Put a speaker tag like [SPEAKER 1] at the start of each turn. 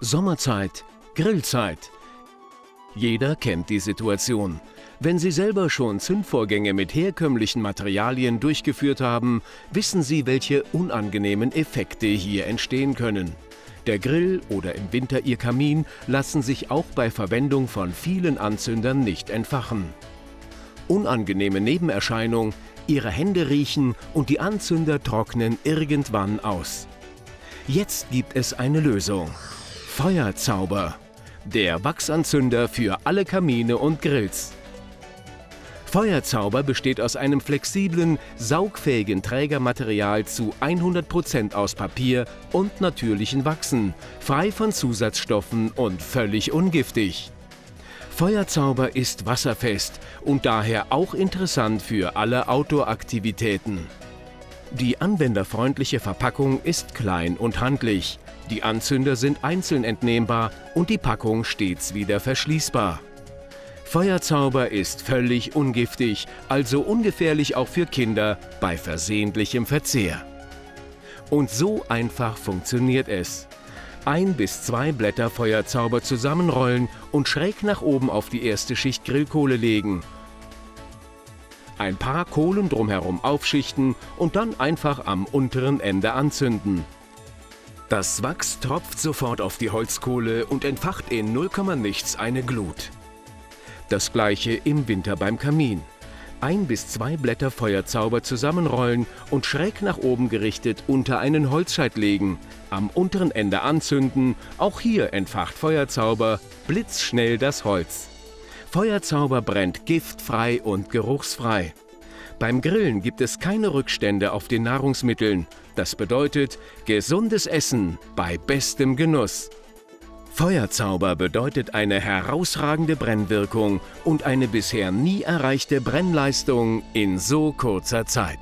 [SPEAKER 1] Sommerzeit, Grillzeit. Jeder kennt die Situation. Wenn Sie selber schon Zündvorgänge mit herkömmlichen Materialien durchgeführt haben, wissen Sie, welche unangenehmen Effekte hier entstehen können. Der Grill oder im Winter Ihr Kamin lassen sich auch bei Verwendung von vielen Anzündern nicht entfachen. Unangenehme Nebenerscheinung: Ihre Hände riechen und die Anzünder trocknen irgendwann aus. Jetzt gibt es eine Lösung. Feuerzauber. Der Wachsanzünder für alle Kamine und Grills. Feuerzauber besteht aus einem flexiblen, saugfähigen Trägermaterial zu 100% aus Papier und natürlichen Wachsen, frei von Zusatzstoffen und völlig ungiftig. Feuerzauber ist wasserfest und daher auch interessant für alle Outdoor-Aktivitäten. Die anwenderfreundliche Verpackung ist klein und handlich. Die Anzünder sind einzeln entnehmbar und die Packung stets wieder verschließbar. Feuerzauber ist völlig ungiftig, also ungefährlich auch für Kinder bei versehentlichem Verzehr. Und so einfach funktioniert es. 1 bis 2 Blätter Feuerzauber zusammenrollen und schräg nach oben auf die erste Schicht Grillkohle legen. Ein paar Kohlen drumherum aufschichten und dann einfach am unteren Ende anzünden. Das Wachs tropft sofort auf die Holzkohle und entfacht in 0, nichts eine Glut. Das gleiche im Winter beim Kamin. 1 bis 2 Blätter Feuerzauber zusammenrollen und schräg nach oben gerichtet unter einen Holzscheit legen, am unteren Ende anzünden, auch hier entfacht Feuerzauber blitzschnell das Holz. Feuerzauber brennt giftfrei und geruchsfrei. Beim Grillen gibt es keine Rückstände auf den Nahrungsmitteln. Das bedeutet gesundes Essen bei bestem Genuss. Feuerzauber bedeutet eine herausragende Brennwirkung und eine bisher nie erreichte Brennleistung in so kurzer Zeit.